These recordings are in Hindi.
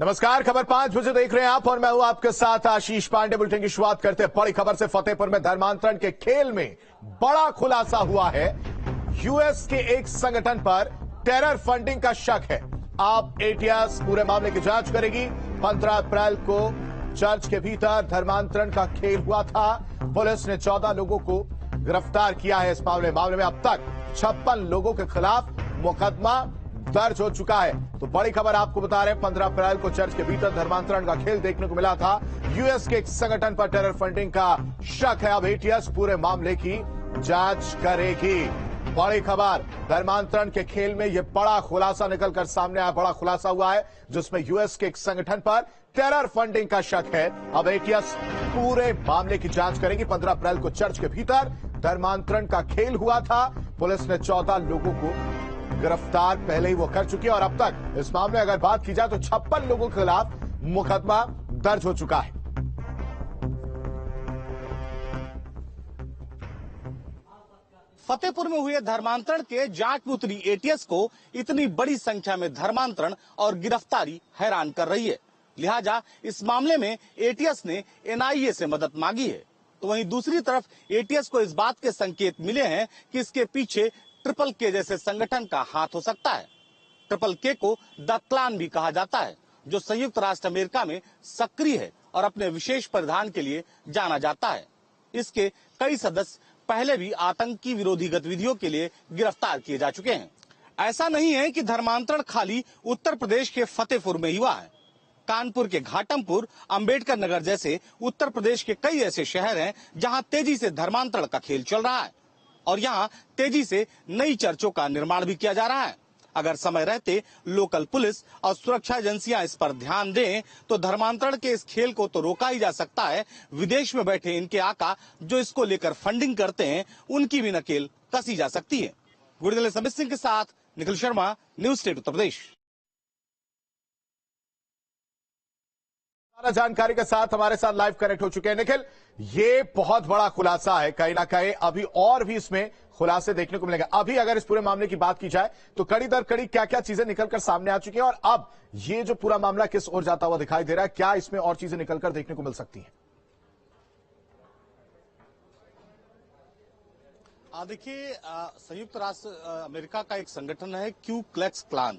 नमस्कार, खबर 5 बजे देख रहे हैं आप और मैं हूं आपके साथ आशीष पांडे। बुलेटिन की शुरुआत करते हैं बड़ी खबर से। फतेहपुर में धर्मांतरण के खेल में बड़ा खुलासा हुआ है। यूएस के एक संगठन पर टेरर फंडिंग का शक है। अब एटीएस पूरे मामले की जांच करेगी। 15 अप्रैल को चर्च के भीतर धर्मांतरण का खेल हुआ था। पुलिस ने 14 लोगों को गिरफ्तार किया है। इस मामले में अब तक 56 लोगों के खिलाफ मुकदमा दर्ज हो चुका है। तो बड़ी खबर आपको बता रहे हैं, 15 अप्रैल को चर्च के भीतर धर्मांतरण का खेल देखने को मिला था। यूएस के एक संगठन पर टेरर फंडिंग का शक है। अब एटीएस पूरे मामले की जांच करेगी। बड़ी खबर, धर्मांतरण के खेल में यह बड़ा खुलासा निकलकर सामने आया। बड़ा खुलासा हुआ है जिसमें यूएस के एक संगठन पर टेरर फंडिंग का शक है। अब एटीएस पूरे मामले की जांच करेगी। 15 अप्रैल को चर्च के भीतर धर्मांतरण का खेल हुआ था। पुलिस ने 14 लोगों को गिरफ्तार पहले ही वो कर चुकी है और अब तक इस मामले में अगर बात की जाए तो 56 लोगों के खिलाफ मुकदमा दर्ज हो चुका है। फतेहपुर में हुए धर्मांतरण के जांच में उतरी एटीएस को इतनी बड़ी संख्या में धर्मांतरण और गिरफ्तारी हैरान कर रही है। लिहाजा इस मामले में एटीएस ने एनआईए से मदद मांगी है। तो वहीं दूसरी तरफ एटीएस को इस बात के संकेत मिले हैं कि इसके पीछे ट्रिपल के जैसे संगठन का हाथ हो सकता है। ट्रिपल के को द क्लान भी कहा जाता है, जो संयुक्त राष्ट्र अमेरिका में सक्रिय है और अपने विशेष परिधान के लिए जाना जाता है। इसके कई सदस्य पहले भी आतंकी विरोधी गतिविधियों के लिए गिरफ्तार किए जा चुके हैं। ऐसा नहीं है कि धर्मांतरण खाली उत्तर प्रदेश के फतेहपुर में ही हुआ है। कानपुर के घाटमपुर, अंबेडकर नगर जैसे उत्तर प्रदेश के कई ऐसे शहर हैं जहां तेजी से धर्मांतरण का खेल चल रहा है और यहाँ तेजी से नई चर्चों का निर्माण भी किया जा रहा है। अगर समय रहते लोकल पुलिस और सुरक्षा एजेंसियां इस पर ध्यान दें तो धर्मांतरण के इस खेल को तो रोका ही जा सकता है। विदेश में बैठे इनके आका जो इसको लेकर फंडिंग करते हैं, उनकी भी नकेल कसी जा सकती है। गुरुदल समित सिंह के साथ निखिल शर्मा, न्यूज स्टेट उत्तर प्रदेश। जानकारी के साथ हमारे साथ लाइव कनेक्ट हो चुके हैं निखिल। ये बहुत बड़ा खुलासा है, कहीं ना कहीं अभी और भी इसमें खुलासे देखने को मिलेंगे। अभी अगर इस पूरे मामले की बात की जाए तो कड़ी दर कड़ी क्या क्या चीजें निकलकर सामने आ चुकी हैं और अब ये जो पूरा मामला किस ओर जाता हुआ दिखाई दे रहा है, क्या इसमें और चीजें निकलकर देखने को मिल सकती हैं? देखिए, संयुक्त राष्ट्र अमेरिका का एक संगठन है क्यू क्लैक्स क्लान।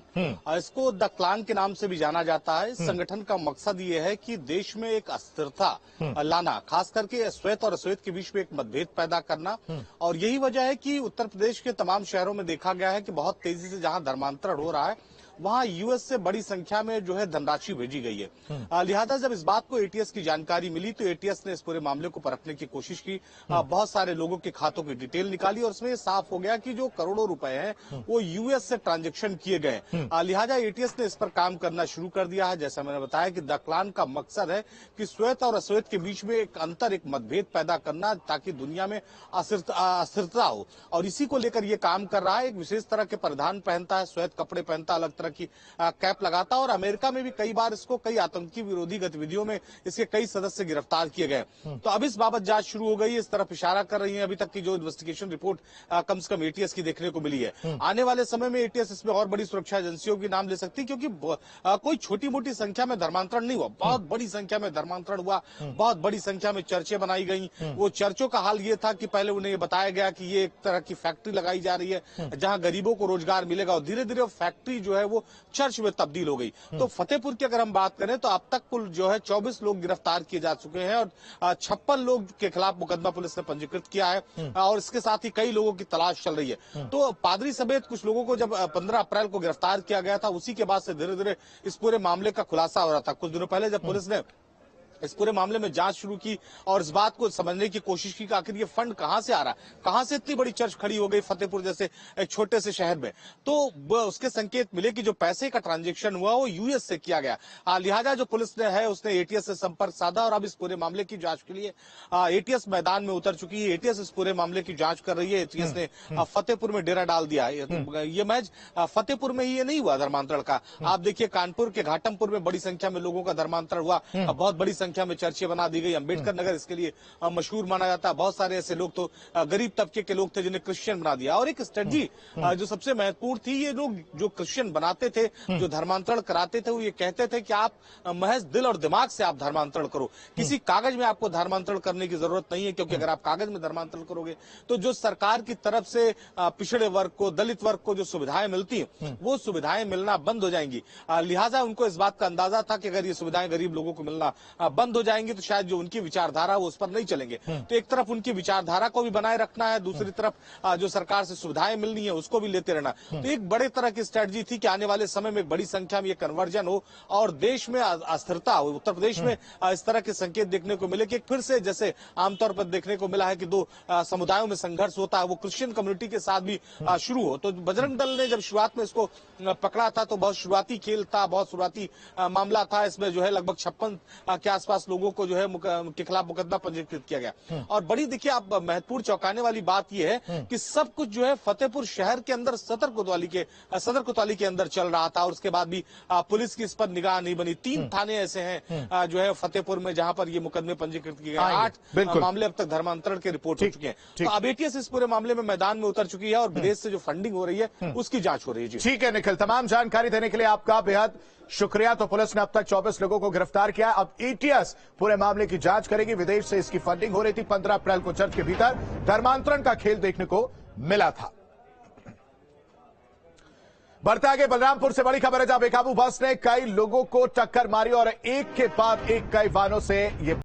इसको द क्लान के नाम से भी जाना जाता है। इस संगठन का मकसद ये है कि देश में एक अस्थिरता लाना, खास करके श्वेत और अश्वेत के बीच में एक मतभेद पैदा करना। और यही वजह है कि उत्तर प्रदेश के तमाम शहरों में देखा गया है कि बहुत तेजी से जहां धर्मांतरण हो रहा है वहां यूएस से बड़ी संख्या में जो है धनराशि भेजी गई है। लिहाजा जब इस बात को एटीएस की जानकारी मिली तो एटीएस ने इस पूरे मामले को परखने की कोशिश की। बहुत सारे लोगों के खातों की डिटेल निकाली और उसमें ये साफ हो गया कि जो करोड़ों रुपए हैं वो यूएस से ट्रांजैक्शन किए गए। लिहाजा एटीएस ने इस पर काम करना शुरू कर दिया है। जैसा मैंने बताया कि द क्लान का मकसद है कि श्वेत और अश्वेत के बीच में एक अंतर, एक मतभेद पैदा करना ताकि दुनिया में अस्थिरता हो। और इसी को लेकर ये काम कर रहा है। एक विशेष तरह के परिधान पहनता है, श्वेत कपड़े पहनता, अलग तरह की कैप लगाता और अमेरिका में भी कई बार इसको कई आतंकी विरोधी गतिविधियों में इसके कई सदस्य गिरफ्तार किए गए। तो अब इस बाबत जांच शुरू हो गई, इस तरफ इशारा कर रही है। अभी तक की जो इन्वेस्टिगेशन रिपोर्ट कम से कम एटीएस की देखने को मिली है। आने वाले समय में एटीएस इसमें और बड़ी सुरक्षा एजेंसियों के नाम ले सकती है, क्योंकि कोई छोटी मोटी संख्या में धर्मांतरण नहीं हुआ, बहुत बड़ी संख्या में धर्मांतरण हुआ, बहुत बड़ी संख्या में चर्चें बनाई गई। वो चर्चों का हाल ये था कि पहले उन्हें बताया गया कि ये एक तरह की फैक्ट्री लगाई जा रही है जहां गरीबों को रोजगार मिलेगा और धीरे धीरे फैक्ट्री जो है वो चर्च में तब्दील हो गई। तो फतेहपुर की अगर हम बात करें तो अब तक कुल जो है 24 लोग गिरफ्तार किए जा चुके हैं और 56 लोग के खिलाफ मुकदमा पुलिस ने पंजीकृत किया है और इसके साथ ही कई लोगों की तलाश चल रही है। तो पादरी समेत कुछ लोगों को जब 15 अप्रैल को गिरफ्तार किया गया था, उसी के बाद से धीरे धीरे इस पूरे मामले का खुलासा हो रहा था। कुछ दिनों पहले जब पुलिस ने इस पूरे मामले में जांच शुरू की और इस बात को समझने की कोशिश की कि आखिर ये फंड कहां से आ रहा है, कहां से इतनी बड़ी चर्च खड़ी हो गई फतेहपुर जैसे एक छोटे से शहर में, तो उसके संकेत मिले कि जो पैसे का ट्रांजैक्शन हुआ वो यूएस से किया गया। लिहाजा जो पुलिस ने है उसने एटीएस से संपर्क साधा और अब इस पूरे मामले की जांच के लिए एटीएस मैदान में उतर चुकी है। एटीएस इस पूरे मामले की जांच कर रही है। एटीएस ने फतेहपुर में डेरा डाल दिया है। ये मैच फतेहपुर में ही ये नहीं हुआ धर्मांतरण का। आप देखिए कानपुर के घाटमपुर में बड़ी संख्या में लोगों का धर्मांतरण हुआ, बहुत बड़ी संख्या में चर्चें बना दी गई। अम्बेडकर नगर इसके लिए मशहूर माना जाता है। बहुत सारे ऐसे लोग तो गरीब तबके के लोग थे जिन्हें क्रिश्चियन बना दिया। और एक स्ट्रेटजी जो सबसे महत्वपूर्ण थी, ये लोग जो क्रिश्चियन बनाते थे, जो धर्मांतरण कराते थे, वो ये कहते थे कि आप महज दिल और दिमाग से आप धर्मांतरण करो, किसी कागज में आपको धर्मांतरण करने की जरूरत नहीं है, क्योंकि अगर आप कागज में धर्मांतरण करोगे तो जो सरकार की तरफ से पिछड़े वर्ग को, दलित वर्ग को जो सुविधाएं मिलती हैं, वो सुविधाएं मिलना बंद हो जाएंगी। लिहाजा उनको इस बात का अंदाजा था कि अगर ये सुविधाएं गरीब लोगों को मिलना बंद हो जाएंगी तो शायद जो उनकी विचारधारा वो उस पर नहीं चलेंगे। तो एक तरफ उनकी विचारधारा को भी बनाए रखना है, दूसरी तरफ जो सरकार से सुविधाएं मिलनी है उसको भी लेते रहना। तो एक बड़े तरह की स्ट्रेटजी थी कि आने वाले समय में बड़ी संख्या में ये कन्वर्जन हो और देश में अस्थिरता हो। उत्तर प्रदेश में इस तरह के संकेत देखने को मिले कि फिर से जैसे आमतौर पर देखने को मिला है कि दो समुदायों में संघर्ष होता है, वो क्रिश्चियन कम्युनिटी के साथ भी शुरू हो। तो बजरंग दल ने जब शुरुआत में इसको पकड़ा था तो बहुत शुरुआती खेल था, बहुत शुरुआती मामला था। इसमें जो है लगभग 56 के आसपास लोगों को जो है के खिलाफ मुकदमा पंजीकृत किया गया। और बड़ी देखिए आप महत्वपूर्ण चौंकाने वाली बात यह है कि सब कुछ जो है फतेहपुर शहर के अंदर सदर कोतवाली के अंदर चल रहा था और उसके बाद भी पुलिस की इस पर निगाह नहीं बनी। 3 थाने ऐसे हैं जो है फतेहपुर में जहां पर ये मुकदमे पंजीकृत किए गए। 8 मामले अब तक धर्मांतरण के रिपोर्ट हो चुके हैं। तो अब एटीएस इस पूरे मामले में मैदान में उतर चुकी है और विदेश से जो फंडिंग हो रही है उसकी जांच हो रही है। ठीक है निखिल, तमाम जानकारी देने के लिए आपका बेहद शुक्रिया। तो पुलिस ने अब तक 24 लोगों को गिरफ्तार किया। अब एटीएस पूरे मामले की जांच करेगी। विदेश से इसकी फंडिंग हो रही थी। 15 अप्रैल को चर्च के भीतर धर्मांतरण का खेल देखने को मिला था। बढ़ते आगे बलरामपुर से बड़ी खबर है जहां बेकाबू बस ने कई लोगों को टक्कर मारी और एक के बाद एक कई वाहनों से ये